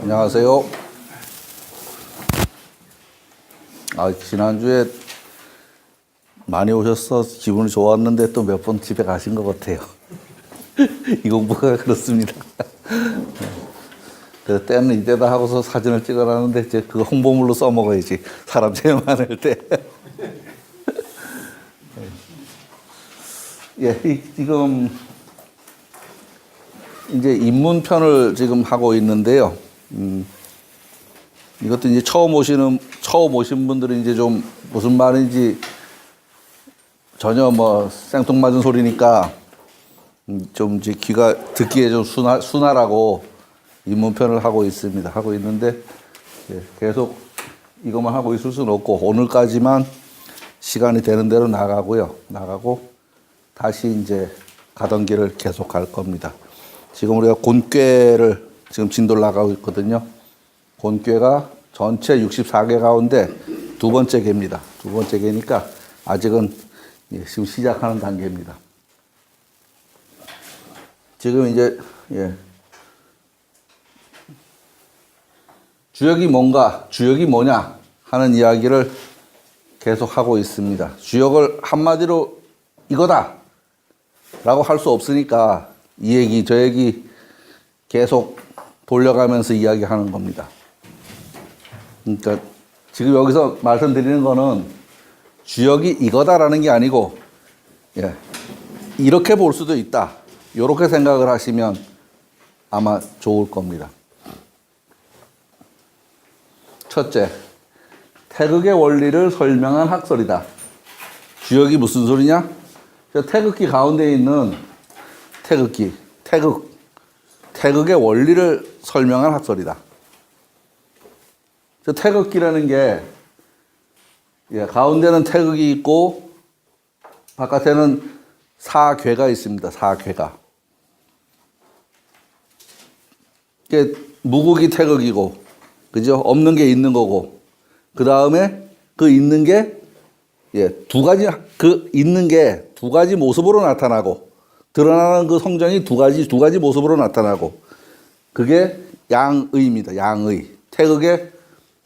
안녕하세요. 지난주에 많이 오셔서 기분이 좋았는데 또 몇 번 집에 가신 것 같아요. 이 공부가 그렇습니다. 그 때는 이때다 하고서 사진을 찍어놨는데 이제 그거 홍보물로 써먹어야지. 사람 제일 많을 때. 예, 지금 이제 입문편을 지금 하고 있는데요. 이것도 이제 처음 오신 분들은 이제 좀 무슨 말인지 전혀 뭐 생뚱맞은 소리니까 좀 이제 귀가 듣기에 좀 순하라고 입문편을 하고 있습니다. 하고 있는데 계속 이것만 하고 있을 수는 없고 오늘까지만 시간이 되는 대로 나가고 다시 이제 가던 길을 계속 갈 겁니다. 지금 우리가 곤꾀를 지금 진도를 나가고 있거든요. 곤꾀가 전체 64개 가운데 두 번째 개입니다. 두 번째 개니까 아직은 지금 시작하는 단계입니다. 지금 이제 주역이 뭐냐 하는 이야기를 계속 하고 있습니다. 주역을 한마디로 이거다 라고 할 수 없으니까 이 얘기 저 얘기 계속 돌려가면서 이야기하는 겁니다. 그러니까 지금 여기서 말씀드리는 거는 주역이 이거다라는 게 아니고 이렇게 볼 수도 있다. 이렇게 생각을 하시면 아마 좋을 겁니다. 첫째, 태극의 원리를 설명한 학설이다. 주역이 무슨 소리냐? 태극기 가운데 있는 태극의 원리를 설명한 학설이다. 태극기라는 게 가운데는 태극이 있고 바깥에는 사괴가 있습니다. 사괴가. 무국이 태극이고, 그죠? 없는 게 있는 거고, 그 다음에 그 있는 게 있는 게 두 가지 모습으로 나타나고, 드러나는 그 성정이 두 가지 모습으로 나타나고, 그게 양의입니다. 양의. 태극의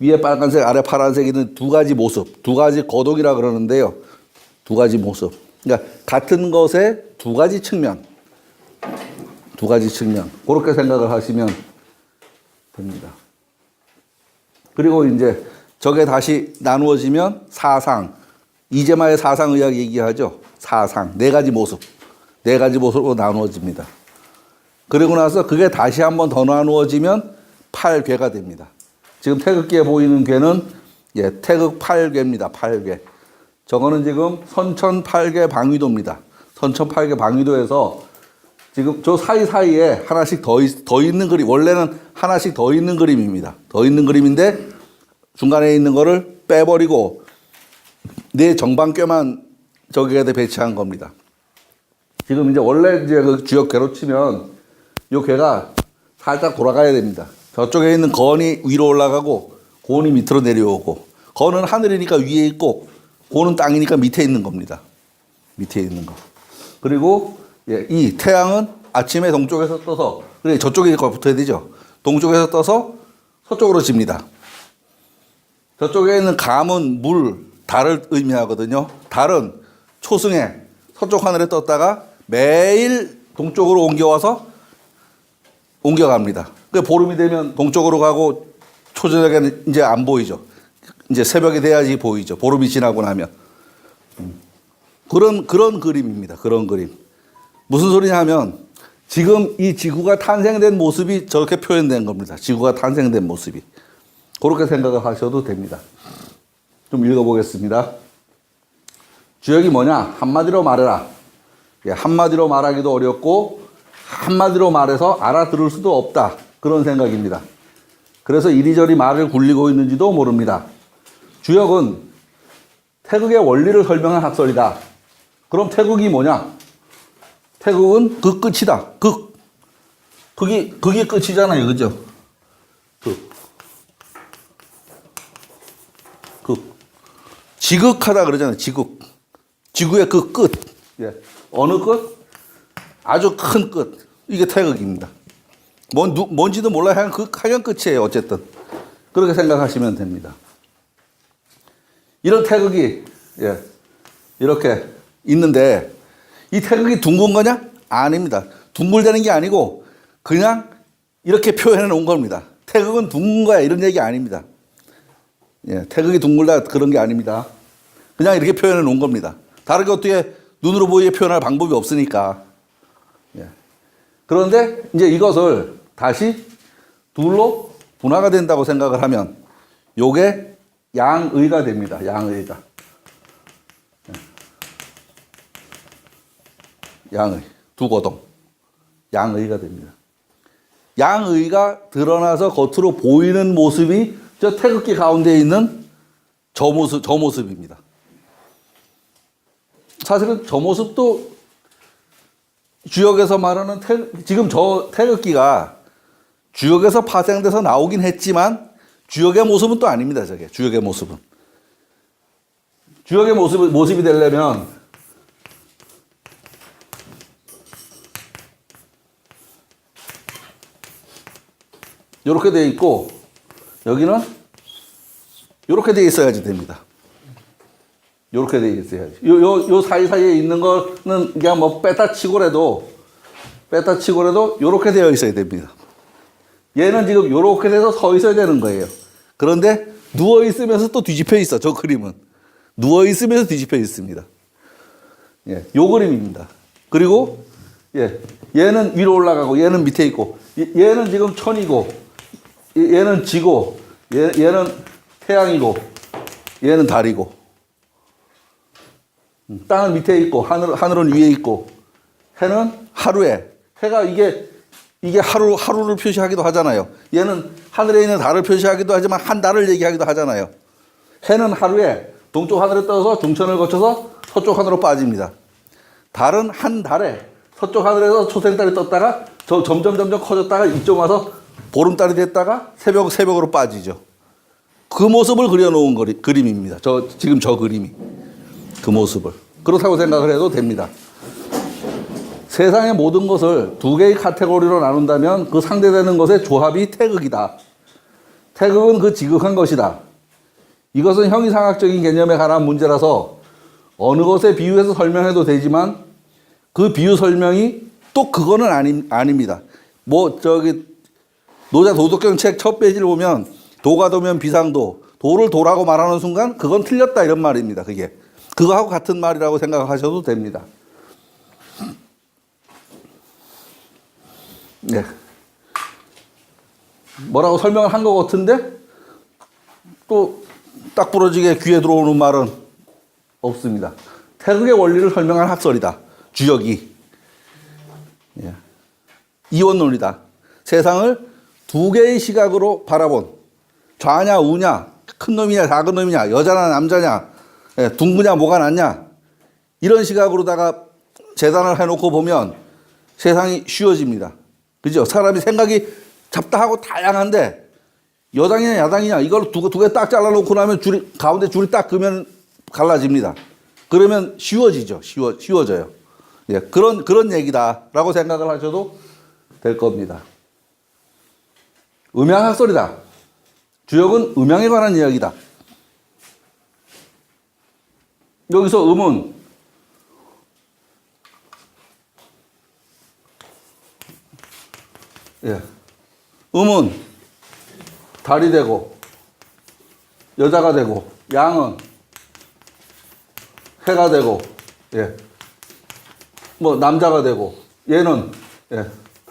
위에 빨간색, 아래 파란색이 있는 두 가지 모습, 두 가지 거독이라 그러는데요. 두 가지 모습. 그러니까 같은 것의 두 가지 측면. 그렇게 생각을 하시면 됩니다. 그리고 이제 저게 다시 나누어지면 사상. 이재마의 사상의학 얘기하죠. 사상. 네 가지 모습으로 나누어집니다. 그리고 나서 그게 다시 한 번 더 나누어지면 8괴가 됩니다. 지금 태극기에 보이는 괴는 태극 8괴입니다. 8괴. 저거는 지금 선천 8괴 방위도입니다. 선천 8괴 방위도에서 지금 저 사이사이에 하나씩 더 있는 그림, 원래는 하나씩 더 있는 그림입니다. 더 있는 그림인데 중간에 있는 거를 빼버리고 네 정방괴만 저기에다 배치한 겁니다. 지금 이제 원래 이제 그 주역 괴로 치면 요 괴가 살짝 돌아가야 됩니다. 저쪽에 있는 건이 위로 올라가고 곤이 밑으로 내려오고, 건은 하늘이니까 위에 있고 곤은 땅이니까 밑에 있는 겁니다. 밑에 있는 거. 그리고 이 태양은 아침에 동쪽에서 떠서, 그래 저쪽에 붙어야 되죠. 동쪽에서 떠서 서쪽으로 집니다. 저쪽에 있는 감은 달을 의미하거든요. 달은 초승에 서쪽 하늘에 떴다가 매일 동쪽으로 옮겨갑니다. 보름이 되면 동쪽으로 가고 초저녁에는 이제 안 보이죠. 이제 새벽이 돼야지 보이죠. 보름이 지나고 나면. 그런 그림입니다. 그런 그림. 무슨 소리냐 하면 지금 이 지구가 탄생된 모습이 저렇게 표현된 겁니다. 지구가 탄생된 모습이. 그렇게 생각을 하셔도 됩니다. 좀 읽어보겠습니다. 주역이 뭐냐? 한마디로 말해라. 한마디로 말하기도 어렵고 한마디로 말해서 알아들을 수도 없다. 그런 생각입니다. 그래서 이리저리 말을 굴리고 있는지도 모릅니다. 주역은 태극의 원리를 설명한 학설이다. 그럼 태극이 뭐냐? 태극은 그 끝이다. 극이 끝이잖아요. 그죠? 지극하다 그러잖아요. 지구의 그 끝. 어느 끝? 아주 큰 끝. 이게 태극입니다. 뭔지도 몰라요. 하얀 끝이에요. 어쨌든. 그렇게 생각하시면 됩니다. 이런 태극이, 예, 이렇게 있는데, 이 태극이 둥근 거냐? 아닙니다. 둥글다는 게 아니고, 그냥 이렇게 표현해 놓은 겁니다. 태극은 둥근 거야. 이런 얘기 아닙니다. 예, 태극이 둥글다 그런 게 아닙니다. 그냥 이렇게 표현해 놓은 겁니다. 다르게 어떻게 눈으로 보이게 표현할 방법이 없으니까. 예. 그런데 이제 이것을 다시 둘로 분화가 된다고 생각을 하면 요게 양의가 됩니다. 양의가. 양의. 두거동. 양의가 됩니다. 양의가 드러나서 겉으로 보이는 모습이 저 태극기 가운데 있는 저 모습입니다. 사실은 저 모습도 주역에서 말하는 지금 저 태극기가 주역에서 파생돼서 나오긴 했지만 주역의 모습은 또 아닙니다. 저게 주역의 모습은. 주역의 모습이 되려면 이렇게 돼 있고 여기는 이렇게 돼 있어야지 됩니다. 이렇게 돼 있어야지. 요 사이사이에 있는 거는 그냥 뭐 뺐다 치고라도 이렇게 되어 있어야 됩니다. 얘는 지금 이렇게 돼서 서 있어야 되는 거예요. 그런데 누워 있으면서 또 뒤집혀 있어. 저 그림은 누워 있으면서 뒤집혀 있습니다. 예, 요 그림입니다. 그리고 예, 얘는 위로 올라가고 얘는 밑에 있고 얘는 지금 천이고 얘는 지고 얘는 태양이고 얘는 달이고 땅은 밑에 있고 하늘은 위에 있고 해는 하루에 해가 이게 하루를 표시하기도 하잖아요. 얘는 하늘에 있는 달을 표시하기도 하지만 한 달을 얘기하기도 하잖아요. 해는 하루에 동쪽 하늘에 떠서 중천을 거쳐서 서쪽 하늘로 빠집니다. 달은 한 달에 서쪽 하늘에서 초생달이 떴다가 점점 커졌다가 이쪽 와서 보름달이 됐다가 새벽으로 빠지죠. 그 모습을 그려놓은 그림입니다. 지금 저 그림이. 그 모습을. 그렇다고 생각을 해도 됩니다. 세상의 모든 것을 두 개의 카테고리로 나눈다면 그 상대되는 것의 조합이 태극이다. 태극은 그 지극한 것이다. 이것은 형이상학적인 개념에 관한 문제라서 어느 것에 비유해서 설명해도 되지만 그 비유 설명이 또 그거는 아닙니다. 노자 도덕경 책 첫 페이지를 보면 도가 도면 비상도, 도를 도라고 말하는 순간 그건 틀렸다 이런 말입니다. 그거하고 같은 말이라고 생각하셔도 됩니다. 네. 뭐라고 설명을 한 것 같은데 또 딱 부러지게 귀에 들어오는 말은 없습니다. 태극의 원리를 설명한 학설이다. 주역이. 예. 이원론이다. 세상을 두 개의 시각으로 바라본 좌냐 우냐 큰 놈이냐 작은 놈이냐 여자냐 남자냐 둥그냐 뭐가 낫냐 이런 시각으로다가 재단을 해놓고 보면 세상이 쉬워집니다. 그죠? 사람이 생각이 잡다하고 다양한데 여당이냐 야당이냐 이걸 두 개 딱 잘라놓고 나면 가운데 줄이 딱 그면 갈라집니다. 그러면 쉬워지죠. 쉬워져요. 예, 그런 얘기다라고 생각을 하셔도 될 겁니다. 음양학설이다. 주역은 음양에 관한 이야기다. 여기서 음은 음은 달이 되고 여자가 되고 양은 해가 되고 남자가 되고 얘는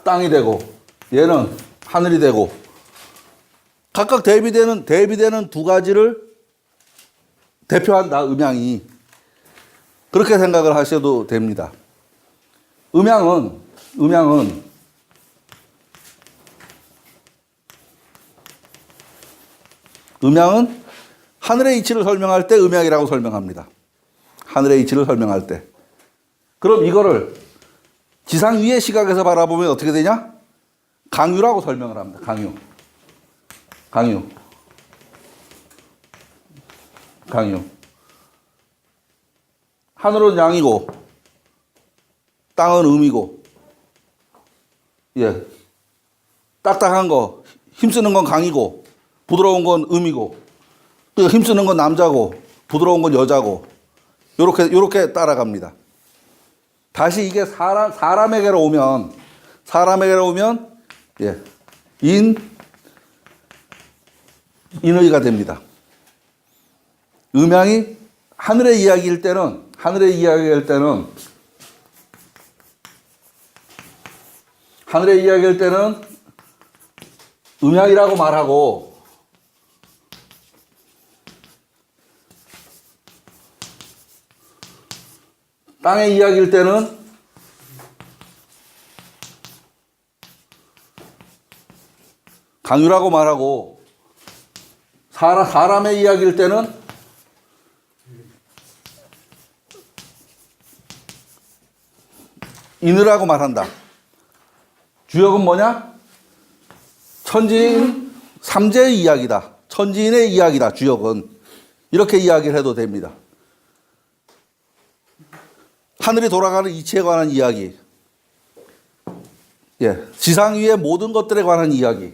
땅이 되고 얘는 하늘이 되고 각각 대비되는 두 가지를 대표한다. 음양이 그렇게 생각을 하셔도 됩니다. 음양은 하늘의 이치를 설명할 때 음양이라고 설명합니다. 하늘의 이치를 설명할 때. 그럼 이거를 지상 위의 시각에서 바라보면 어떻게 되냐? 강유라고 설명을 합니다. 강유. 하늘은 양이고 땅은 음이고 예, 딱딱한 거, 힘쓰는 건 강이고, 부드러운 건 음이고, 힘쓰는 건 남자고, 부드러운 건 여자고, 요렇게 따라갑니다. 다시 이게 사람에게로 오면, 예, 인의가 됩니다. 음양이 하늘의 이야기일 때는, 음양이라고 말하고, 땅의 이야기일 때는 강유라고 말하고, 사람의 이야기일 때는 인으라고 말한다. 주역은 뭐냐? 천지인 삼재의 이야기다. 천지인의 이야기다. 주역은. 이렇게 이야기를 해도 됩니다. 하늘이 돌아가는 이치에 관한 이야기. 예, 지상 위의 모든 것들에 관한 이야기.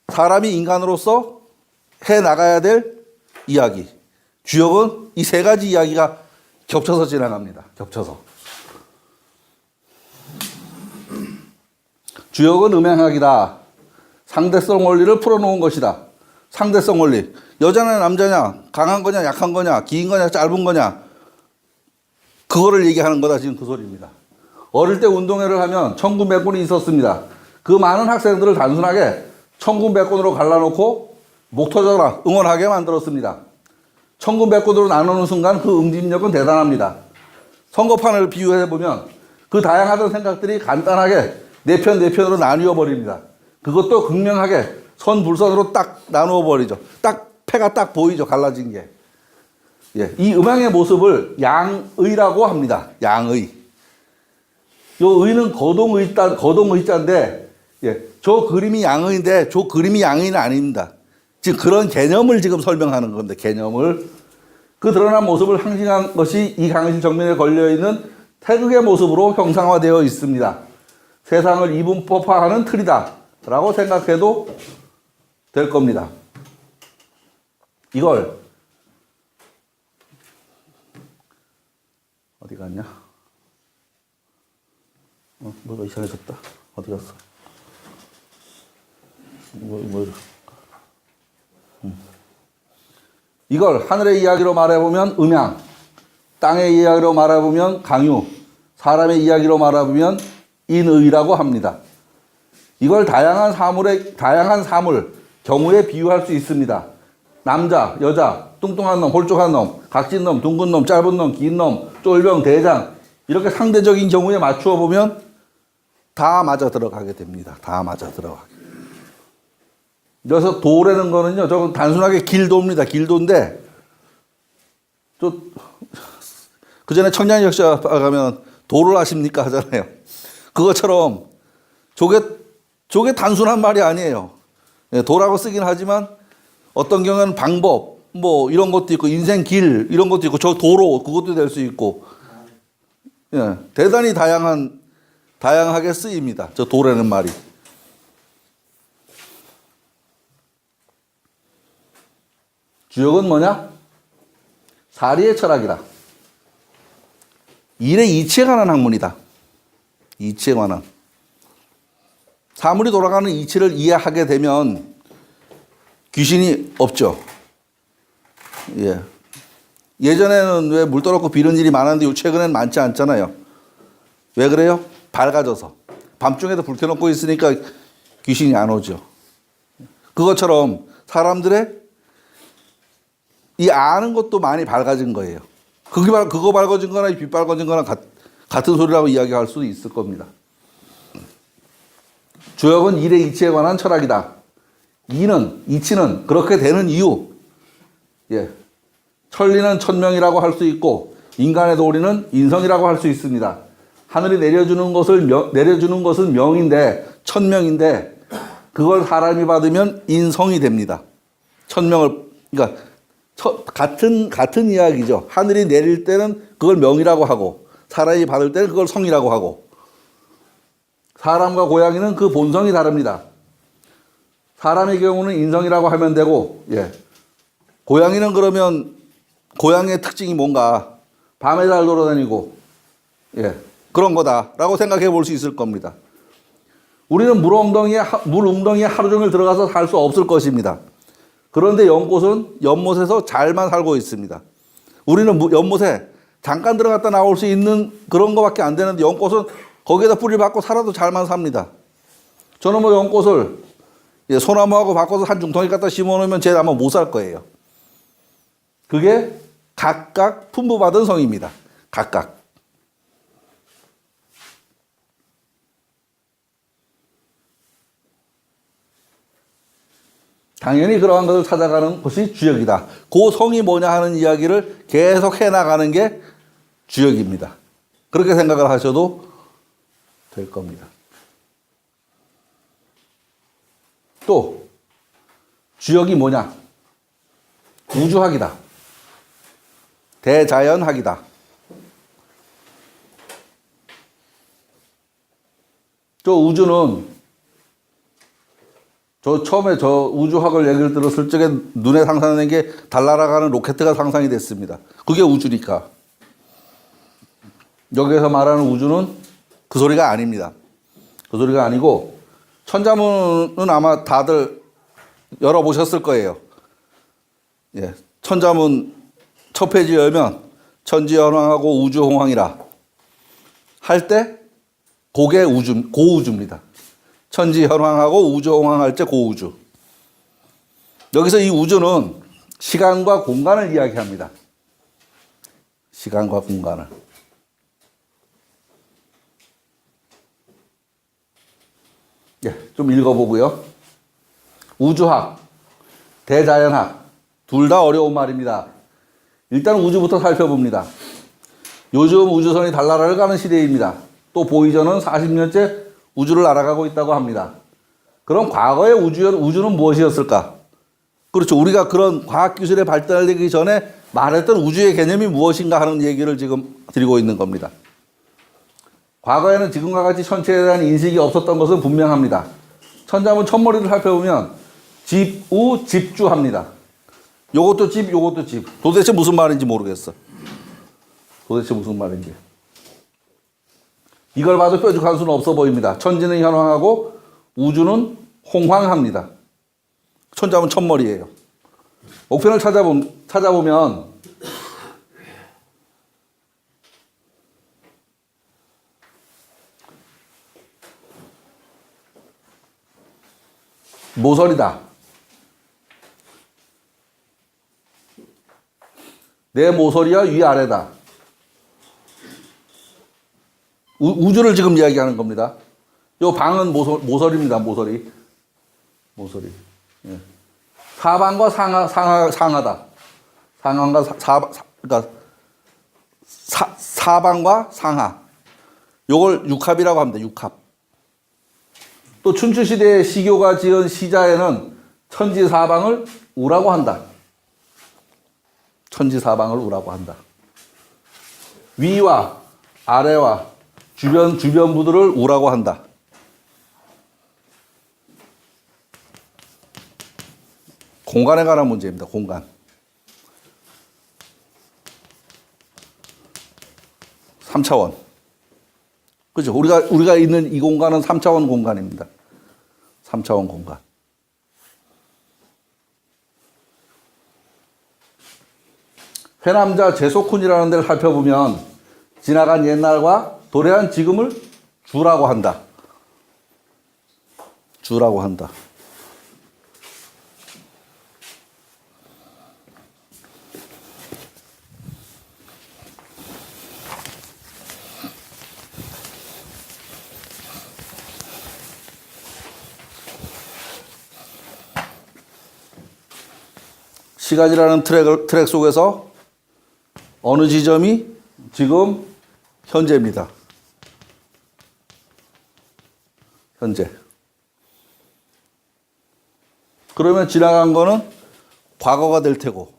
사람이 인간으로서 해 나가야 될 이야기. 주역은 이 세 가지 이야기가 겹쳐서 지나갑니다. 겹쳐서. 주역은 음양학이다. 상대성 원리를 풀어놓은 것이다. 상대성 원리. 여자냐 남자냐, 강한 거냐 약한 거냐, 긴 거냐 짧은 거냐, 그거를 얘기하는 거다. 지금 그 소리입니다. 어릴 때 운동회를 하면 천군백군이 있었습니다. 그 많은 학생들을 단순하게 천군백군으로 갈라놓고 목 터져라 응원하게 만들었습니다. 천군백군으로 나누는 순간 그 응집력은 대단합니다. 선거판을 비유해보면 그 다양하던 생각들이 간단하게 네 편으로 나뉘어 버립니다. 그것도 극명하게 선불선으로 딱 나누어 버리죠. 딱 패가 딱 보이죠. 갈라진 게. 예, 이 음양의 모습을 양의라고 합니다. 양의. 요 의는 거동의자인데, 예, 저 그림이 양의인데 저 그림이 양의는 아닙니다. 지금 그런 개념을 지금 설명하는 건데, 개념을. 그 드러난 모습을 상징한 것이 이 강의실 정면에 걸려있는 태극의 모습으로 형상화되어 있습니다. 세상을 이분법화하는 틀이다 라고 생각해도 될 겁니다. 이걸 어디 갔냐? 뭐가 이상해졌다. 어디 갔어? 이걸 하늘의 이야기로 말해보면 음양, 땅의 이야기로 말해보면 강유, 사람의 이야기로 말해보면 인의라고 합니다. 이걸 다양한 사물, 경우에 비유할 수 있습니다. 남자, 여자, 뚱뚱한 놈, 홀쭉한 놈, 각진 놈, 둥근 놈, 짧은 놈, 긴 놈, 쫄병, 대장, 이렇게 상대적인 경우에 맞추어 보면 다 맞아 들어가게 됩니다. 다 맞아 들어가게. 그래서 도라는 거는요, 저건 단순하게 길도입니다. 길도인데, 그 전에 청량역사 가면 도를 아십니까 하잖아요. 그것처럼 저게 단순한 말이 아니에요. 도라고 쓰긴 하지만 어떤 경우는 방법, 뭐 이런 것도 있고, 인생 길 이런 것도 있고, 저 도로 그것도 될 수 있고, 예, 대단히 다양하게 쓰입니다. 저 도라는 말이. 주역은 뭐냐? 사리의 철학이다. 일의 이치에 관한 학문이다. 이치에 관한. 사물이 돌아가는 이치를 이해하게 되면 귀신이 없죠. 예. 예전에는 왜 물 떠놓고 비는 일이 많았는데 최근엔 많지 않잖아요. 왜 그래요? 밝아져서. 밤중에도 불 켜놓고 있으니까 귀신이 안 오죠. 그것처럼 사람들의 이 아는 것도 많이 밝아진 거예요. 그거 밝아진 거나 빛 밝아진 거나 같은 소리라고 이야기할 수도 있을 겁니다. 주역은 일의 이치에 관한 철학이다. 이치는 그렇게 되는 이유. 예. 천리는 천명이라고 할 수 있고, 인간의 도리는 인성이라고 할 수 있습니다. 하늘이 내려주는 것은 명인데, 천명인데, 그걸 사람이 받으면 인성이 됩니다. 그러니까, 같은 이야기죠. 하늘이 내릴 때는 그걸 명이라고 하고, 사람이 받을 때는 그걸 성이라고 하고, 사람과 고양이는 그 본성이 다릅니다. 사람의 경우는 인성이라고 하면 되고, 예. 고양이는 그러면 고양이의 특징이 뭔가 밤에 잘 돌아다니고, 예. 그런 거다라고 생각해 볼 수 있을 겁니다. 우리는 물 웅덩이에 하루 종일 들어가서 살 수 없을 것입니다. 그런데 연꽃은 연못에서 잘만 살고 있습니다. 우리는 연못에 잠깐 들어갔다 나올 수 있는 그런 거밖에 안 되는데 연꽃은 거기에다 뿌리를 박고 살아도 잘만 삽니다. 저는 뭐 연꽃을 소나무하고 바꿔서 한 중통에 갖다 심어놓으면 쟤 아마 못 살 거예요. 그게 각각 풍부받은 성입니다. 각각. 당연히 그러한 것을 찾아가는 것이 주역이다. 그 성이 뭐냐 하는 이야기를 계속 해나가는 게 주역입니다. 그렇게 생각을 하셔도 될 겁니다. 또 주역이 뭐냐? 우주학이다. 대자연학이다. 저 우주는 저 처음에 저 우주학을 얘기를 들었을 적에 눈에 상상되는 게 달 날아가는 로켓가 상상이 됐습니다. 그게 우주니까. 여기서 말하는 우주는 그 소리가 아닙니다. 그 소리가 아니고 천자문은 아마 다들 열어보셨을 거예요. 예, 천자문 첫 페이지 열면 천지현황하고 우주홍황이라 할 때 그게 고우주입니다. 천지현황하고 우주홍황할 때 고우주. 여기서 이 우주는 시간과 공간을 이야기합니다. 시간과 공간을. 예, 좀 읽어보고요. 우주학, 대자연학, 둘 다 어려운 말입니다. 일단 우주부터 살펴봅니다. 요즘 우주선이 달나라를 가는 시대입니다. 또 보이저는 40년째 우주를 알아가고 있다고 합니다. 그럼 과거의 우주는 무엇이었을까? 그렇죠. 우리가 그런 과학기술의 발달되기 전에 말했던 우주의 개념이 무엇인가 하는 얘기를 지금 드리고 있는 겁니다. 과거에는 지금과 같이 천체에 대한 인식이 없었던 것은 분명합니다. 천자문 첫머리를 살펴보면 집우 집주합니다. 요것도 집, 요것도 집. 도대체 무슨 말인지 모르겠어. 도대체 무슨 말인지. 이걸 봐도 뾰족한 수는 없어 보입니다. 천지는 현황하고 우주는 홍황합니다. 천자문 첫머리예요. 목편을 찾아보면 모서리다. 내 모서리와 위아래다. 우주를 지금 이야기하는 겁니다. 요 방은 모서리입니다. 모서리. 예. 사방과 상하다. 그러니까 사방과 상하. 요걸 육합이라고 합니다. 육합. 또 춘추시대의 시교가 지은 시자에는 천지사방을 우라고 한다. 천지사방을 우라고 한다. 위와 아래와 주변부들을 우라고 한다. 공간에 관한 문제입니다. 공간. 3차원. 그죠? 우리가 있는 이 공간은 3차원 공간입니다. 3차원 공간. 회남자 제소쿤이라는 데를 살펴보면 지나간 옛날과 도래한 지금을 주라고 한다. 주라고 한다. 시간이라는 트랙 속에서 어느 지점이 지금 현재입니다. 현재. 그러면 지나간 거는 과거가 될 테고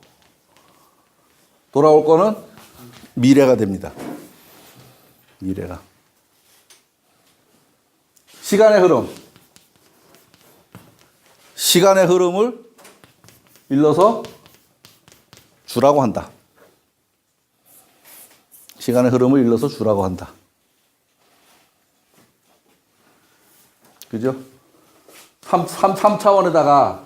돌아올 거는 미래가 됩니다. 미래가. 시간의 흐름. 시간의 흐름을 일러서 주라고 한다. 시간의 흐름을 일러서 주라고 한다. 그죠? 3차원에다가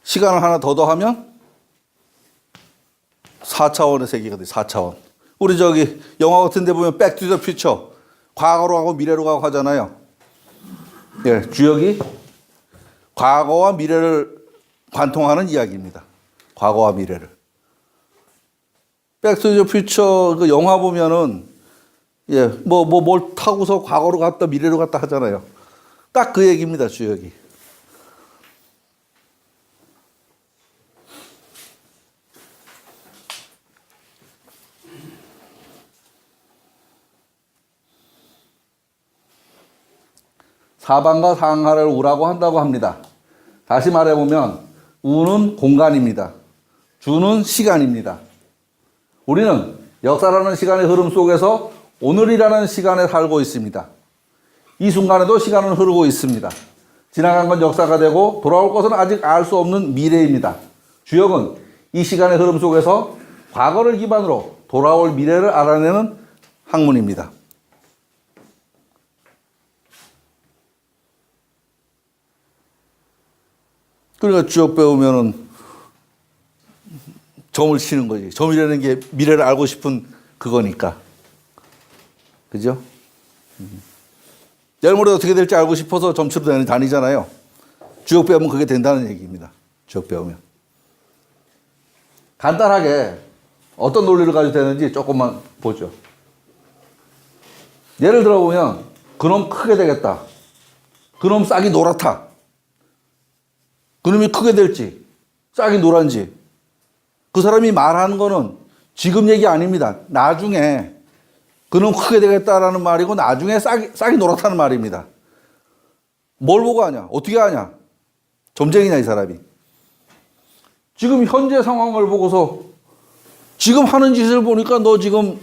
시간을 하나 더 더하면 4차원의 세계가 돼. 4차원. 우리 저기 영화 같은 데 보면 백 투 더 퓨처. 과거로 가고 미래로 가고 하잖아요. 예, 주역이 과거와 미래를 관통하는 이야기입니다. 과거와 미래를. 백 투 더 퓨처 그 영화 보면은 예, 뭘 타고서 과거로 갔다 미래로 갔다 하잖아요. 딱 그 얘기입니다, 주역이. 사방과 상하를 우라고 한다고 합니다. 다시 말해보면 우는 공간입니다. 주는 시간입니다. 우리는 역사라는 시간의 흐름 속에서 오늘이라는 시간에 살고 있습니다. 이 순간에도 시간은 흐르고 있습니다. 지나간 건 역사가 되고 돌아올 것은 아직 알 수 없는 미래입니다. 주역은 이 시간의 흐름 속에서 과거를 기반으로 돌아올 미래를 알아내는 학문입니다. 그러니까 주역 배우면은 점을 치는 거지. 점이라는 게 미래를 알고 싶은 그거니까. 그죠? 내일 모레 어떻게 될지 알고 싶어서 점치러 다니잖아요. 주역 배우면 그게 된다는 얘기입니다. 주역 배우면. 간단하게 어떤 논리를 가지고 되는지 조금만 보죠. 예를 들어 보면 그놈 크게 되겠다. 그놈 싹이 노랗다. 그놈이 크게 될지 싹이 노란지 그 사람이 말하는 거는 지금 얘기 아닙니다. 나중에 그놈 크게 되겠다라는 말이고 나중에 싹이 노랗다는 말입니다. 뭘 보고 하냐? 어떻게 하냐? 점쟁이냐 이 사람이. 지금 현재 상황을 보고서 지금 하는 짓을 보니까 너 지금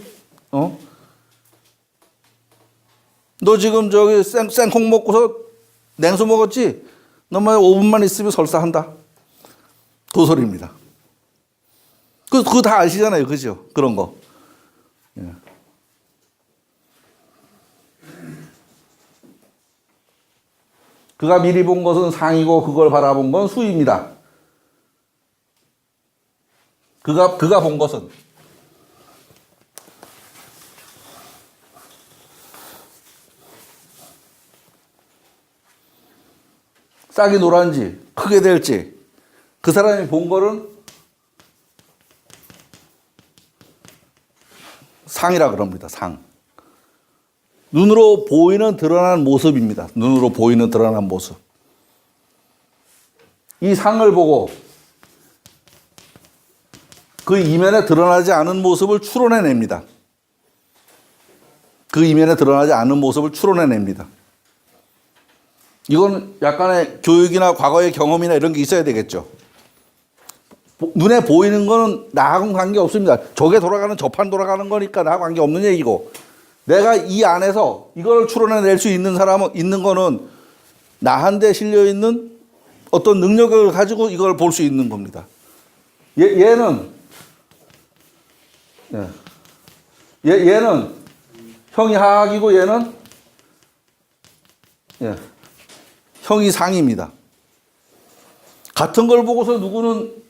저기 생콩 먹고서 냉수 먹었지? 너만 5분만 있으면 설사한다. 그 소리입니다. 그거 다 아시잖아요. 그죠? 그런 거. 예. 그가 미리 본 것은 상이고 그걸 바라본 건 수입니다. 그가 본 것은 싹이 노란지 크게 될지 그 사람이 본 거는 상이라 그럽니다. 상. 눈으로 보이는 드러난 모습입니다. 눈으로 보이는 드러난 모습. 이 상을 보고 그 이면에 드러나지 않은 모습을 추론해냅니다. 그 이면에 드러나지 않은 모습을 추론해냅니다. 이건 약간의 교육이나 과거의 경험이나 이런 게 있어야 되겠죠. 눈에 보이는 거는 나하고는 관계없습니다. 저게 돌아가는 저판 돌아가는 거니까 나하고 관계없는 얘기고 내가 이 안에서 이걸 추론해낼 수 있는 사람은 있는 거는 나한테 실려있는 어떤 능력을 가지고 이걸 볼 수 있는 겁니다. 얘는 형이 하악이고 얘는 형이 상입니다. 같은 걸 보고서 누구는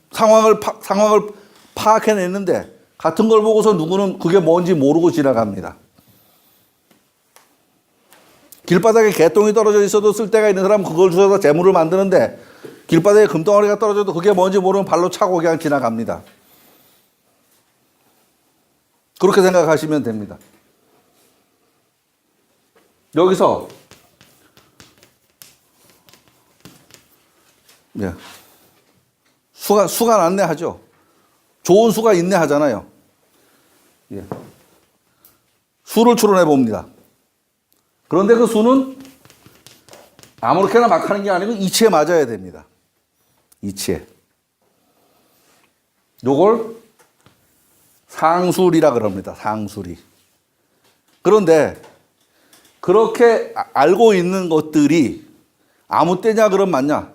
상황을 파악해냈는데 같은 걸 보고서 누구는 그게 뭔지 모르고 지나갑니다. 길바닥에 개똥이 떨어져 있어도 쓸 데가 있는 사람은 그걸 주워서 재물을 만드는데 길바닥에 금덩어리가 떨어져도 그게 뭔지 모르면 발로 차고 그냥 지나갑니다. 그렇게 생각하시면 됩니다. 여기서 수가 낫네 하죠. 좋은 수가 있네 하잖아요. 수를 추론해 봅니다. 그런데 그 수는 아무렇게나 막 하는 게 아니고 이치에 맞아야 됩니다. 이치에. 요걸 상수리라 그럽니다. 상수리. 그런데 그렇게 알고 있는 것들이 아무 때냐 그럼 맞냐?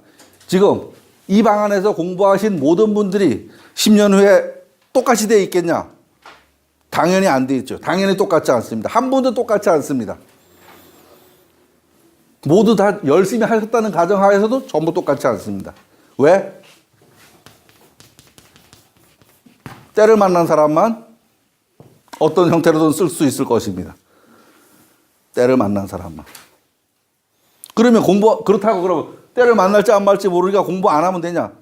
지금 이 방안에서 공부하신 모든 분들이 10년 후에 똑같이 돼 있겠냐? 당연히 안 돼 있죠. 당연히 똑같지 않습니다. 한 분도 똑같지 않습니다. 모두 다 열심히 하셨다는 가정하에서도 전부 똑같지 않습니다. 왜? 때를 만난 사람만 어떤 형태로든 쓸 수 있을 것입니다. 때를 만난 사람만. 그러면 그렇다고 그러면 때를 만날지 안 말지 모르니까 공부 안 하면 되냐?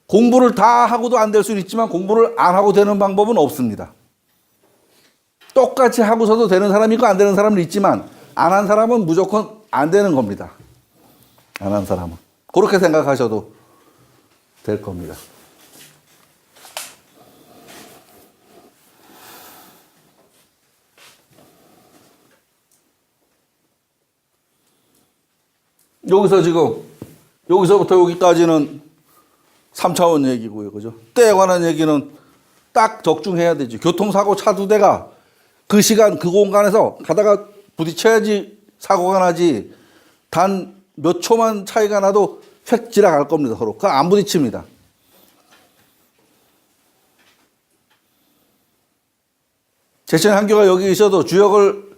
공부를 다 하고도 안 될 수는 있지만 공부를 안 하고 되는 방법은 없습니다. 똑같이 하고서도 되는 사람이 있고 안 되는 사람은 있지만 안 한 사람은 무조건 안 되는 겁니다. 안 한 사람은. 그렇게 생각하셔도 될 겁니다. 여기서부터 여기까지는 3차원 얘기고요. 그죠? 때에 관한 얘기는 딱 적중해야 되죠. 교통사고 차 2대가 그 시간, 그 공간에서 가다가 부딪혀야지 사고가 나지. 단 몇 초만 차이가 나도 휙 지나갈 겁니다. 서로. 그거 안 부딪힙니다. 제천 한교가 여기 있어도 주역을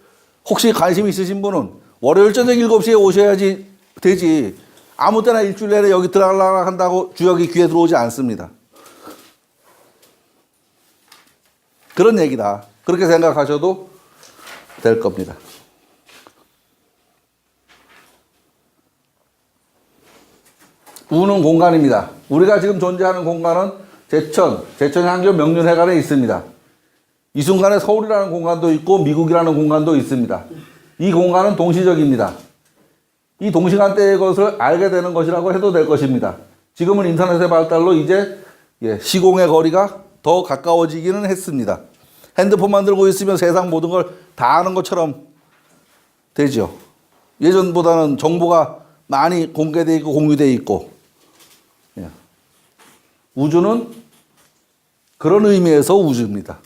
혹시 관심 있으신 분은 월요일 저녁 7시에 오셔야지 되지. 아무 때나 일주일 내내 여기 들어가려고 한다고 주역이 귀에 들어오지 않습니다. 그런 얘기다. 그렇게 생각하셔도 될 겁니다. 우는 공간입니다. 우리가 지금 존재하는 공간은 제천향교 명륜회관에 있습니다. 이 순간에 서울이라는 공간도 있고 미국이라는 공간도 있습니다. 이 공간은 동시적입니다. 이 동시간대의 것을 알게 되는 것이라고 해도 될 것입니다. 지금은 인터넷의 발달로 이제 시공의 거리가 더 가까워지기는 했습니다. 핸드폰만 들고 있으면 세상 모든 걸 다 아는 것처럼 되죠. 예전보다는 정보가 많이 공개되어 있고 공유되어 있고. 우주는 그런 의미에서 우주입니다.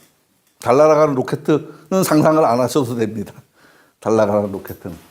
달 날아가는 로켓은 상상을 안 하셔도 됩니다. 달 날아가는 로켓은.